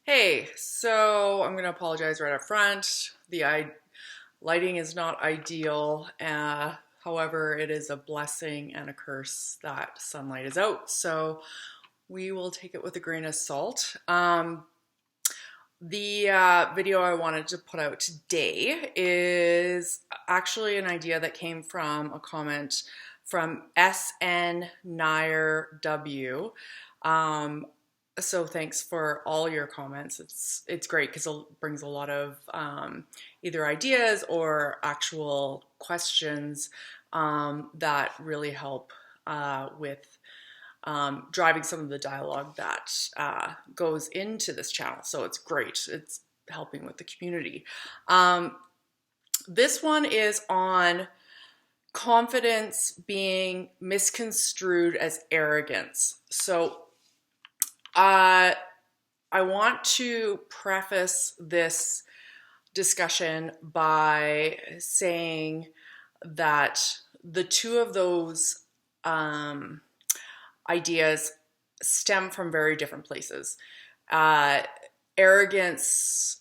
Hey, so I'm going to apologize right up front. Lighting is not ideal. However, it is a blessing and a curse that sunlight is out. So we will take it with a grain of salt. The video I wanted to put out today is actually an idea that came from a comment from SN Nair W. So thanks for all your comments. It's great because it brings a lot of either ideas or actual questions that really help with driving some of the dialogue that goes into this channel. So it's great. It's helping with the community. This one is on confidence being misconstrued as arrogance. So I want to preface this discussion by saying that the two of those ideas stem from very different places. Arrogance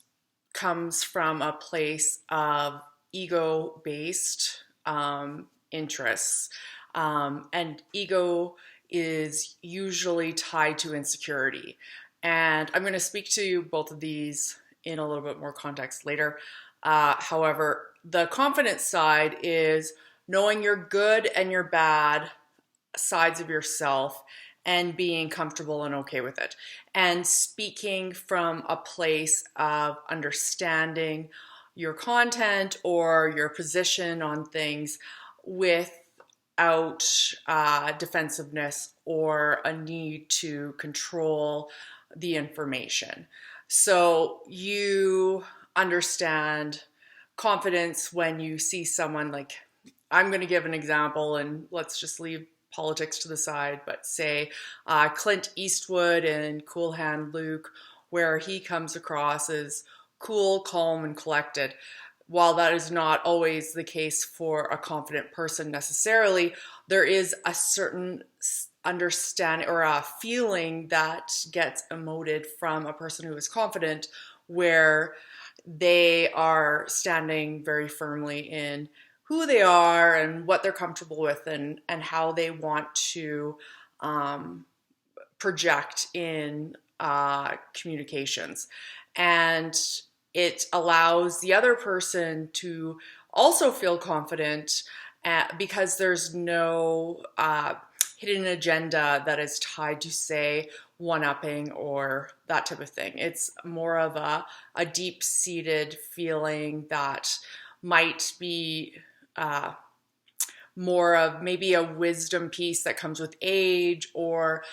comes from a place of ego-based interests, and ego is usually tied to insecurity. And I'm going to speak to both of these in a little bit more context later. However, the confidence side is knowing your good and your bad sides of yourself and being comfortable and okay with it. And speaking from a place of understanding your content or your position on things without defensiveness or a need to control the information. So you understand confidence when you see someone like, I'm going to give an example and let's just leave politics to the side, but say Clint Eastwood in Cool Hand Luke, where he comes across as cool, calm, and collected. While that is not always the case for a confident person necessarily, there is a certain understanding or a feeling that gets emoted from a person who is confident, where they are standing very firmly in who they are and what they're comfortable with and how they want to project in communications. And it allows the other person to also feel confident because there's no hidden agenda that is tied to, say, one-upping or that type of thing. It's more of a deep-seated feeling that might be more of maybe a wisdom piece that comes with age, or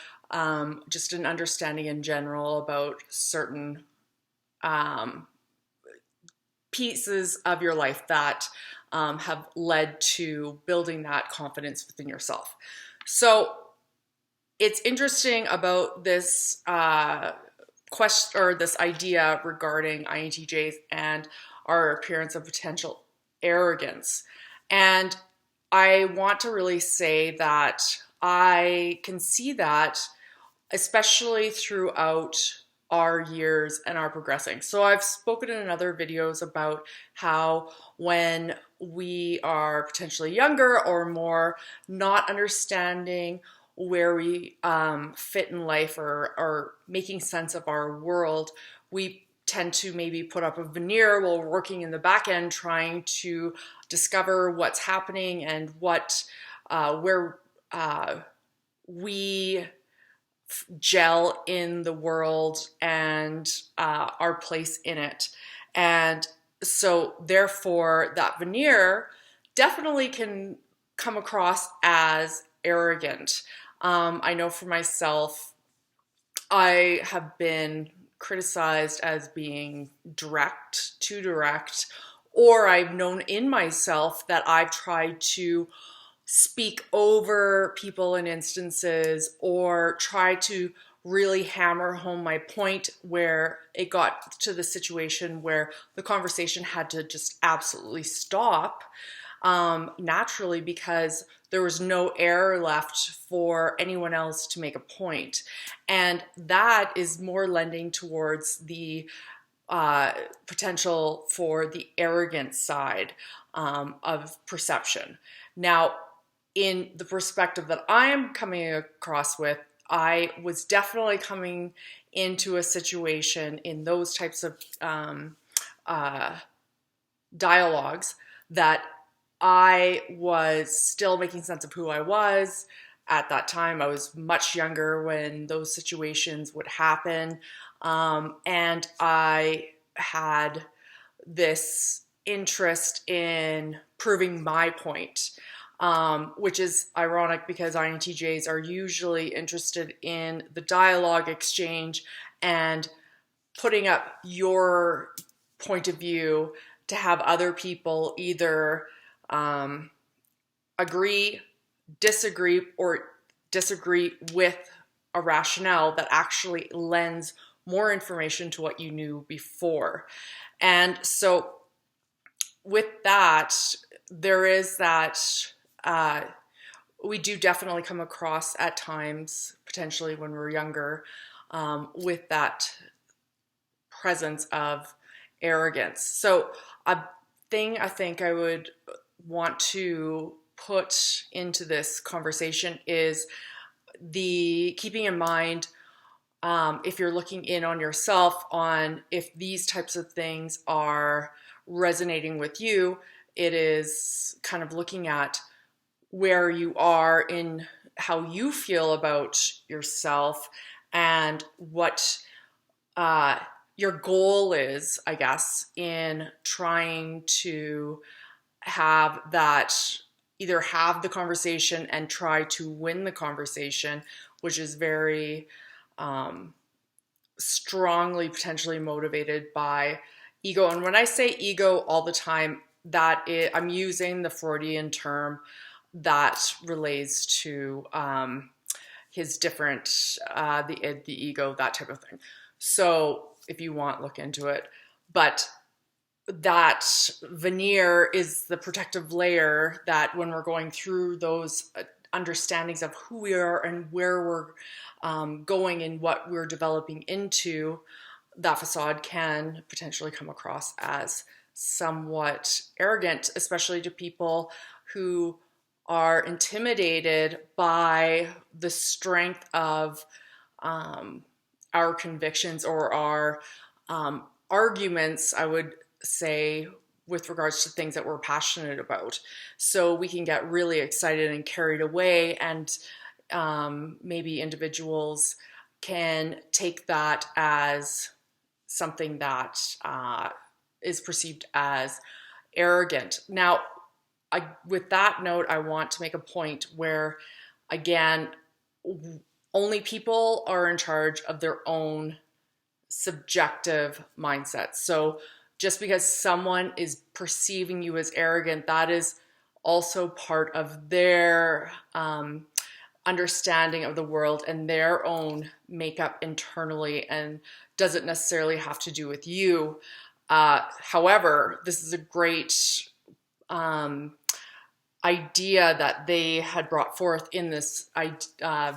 just an understanding in general about certain pieces of your life that have led to building that confidence within yourself. So it's interesting about this question or this idea regarding INTJs and our appearance of potential arrogance. And I want to really say that I can see that, especially throughout our years and our progressing. So I've spoken in other videos about how when we are potentially younger or more not understanding where we fit in life or making sense of our world, we tend to maybe put up a veneer while working in the back end trying to discover what's happening and what where we gel in the world and our place in it. And so therefore that veneer definitely can come across as arrogant. I know for myself, I have been criticized as being direct, too direct, or I've known in myself that I've tried to speak over people in instances or try to really hammer home my point, where it got to the situation where the conversation had to just absolutely stop naturally because there was no air left for anyone else to make a point. And that is more lending towards the potential for the arrogant side of perception. Now, in the perspective that I am coming across with, I was definitely coming into a situation in those types of uh, dialogues that I was still making sense of who I was. At that time, I was much younger when those situations would happen. And I had this interest in proving my point, which is ironic because INTJs are usually interested in the dialogue exchange and putting up your point of view to have other people either agree, disagree, or disagree with a rationale that actually lends more information to what you knew before. And so with that, there is that we do definitely come across at times, potentially when we're younger, with that presence of arrogance. So a thing I think I would want to put into this conversation is the keeping in mind, if you're looking in on yourself on if these types of things are resonating with you, it is kind of looking at where you are in how you feel about yourself and what your goal is, I guess, in trying to have that, either have the conversation and try to win the conversation, which is very strongly potentially motivated by ego. And when I say ego all the time, I'm using the Freudian term that relates to his different, the id, the ego, that type of thing. So if you want, look into it. But that veneer is the protective layer that when we're going through those understandings of who we are and where we're going and what we're developing into, that facade can potentially come across as somewhat arrogant, especially to people who are intimidated by the strength of our convictions or our arguments, I would say, with regards to things that we're passionate about. So we can get really excited and carried away, and maybe individuals can take that as something that is perceived as arrogant. Now, with that note, I want to make a point where, again, only people are in charge of their own subjective mindset. So just because someone is perceiving you as arrogant, that is also part of their understanding of the world and their own makeup internally, and doesn't necessarily have to do with you. However, this is a great idea that they had brought forth in this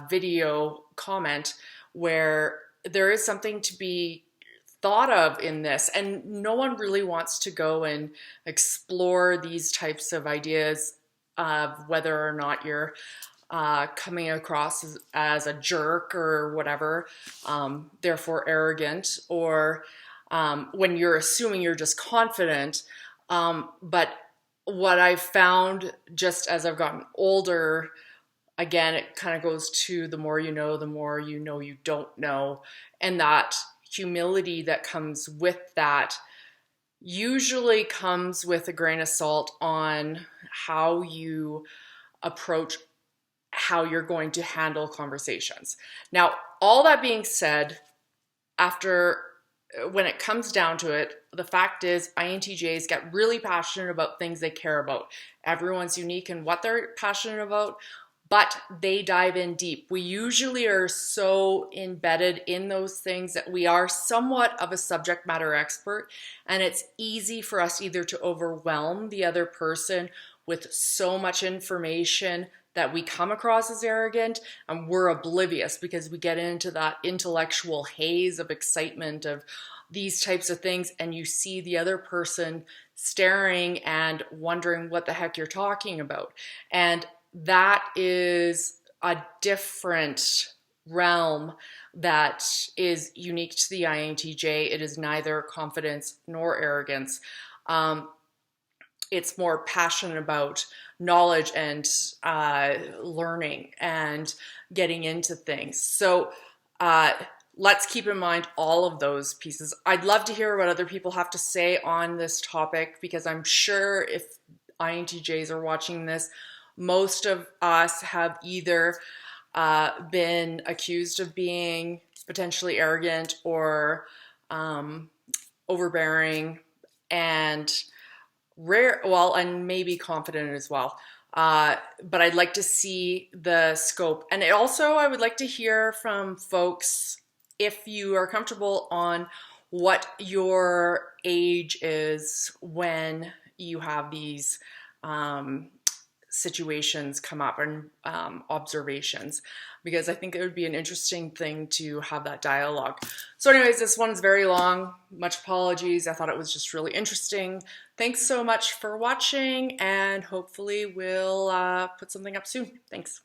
video comment, where there is something to be thought of in this, and no one really wants to go and explore these types of ideas of whether or not you're coming across as a jerk or whatever, therefore arrogant, or when you're assuming you're just confident. But what I've found just as I've gotten older, again, it kind of goes to the more you know you don't know. And that humility that comes with that usually comes with a grain of salt on how you approach how you're going to handle conversations. Now, all that being said, when it comes down to it, the fact is INTJs get really passionate about things they care about. Everyone's unique in what they're passionate about, but they dive in deep. We usually are so embedded in those things that we are somewhat of a subject matter expert, and it's easy for us either to overwhelm the other person with so much information that we come across as arrogant, and we're oblivious because we get into that intellectual haze of excitement of these types of things, and you see the other person staring and wondering what the heck you're talking about. And that is a different realm that is unique to the INTJ. It is neither confidence nor arrogance. It's more passionate about knowledge and learning and getting into things. So let's keep in mind all of those pieces. I'd love to hear what other people have to say on this topic, because I'm sure if INTJs are watching this, most of us have either been accused of being potentially arrogant or overbearing and and maybe confident as well. But I'd like to see the scope. And I would like to hear from folks, if you are comfortable, on what your age is when you have these situations come up, and observations, because I think it would be an interesting thing to have that dialogue. So anyways, this one's very long. Much apologies. I thought it was just really interesting. Thanks so much for watching, and hopefully we'll put something up soon. Thanks.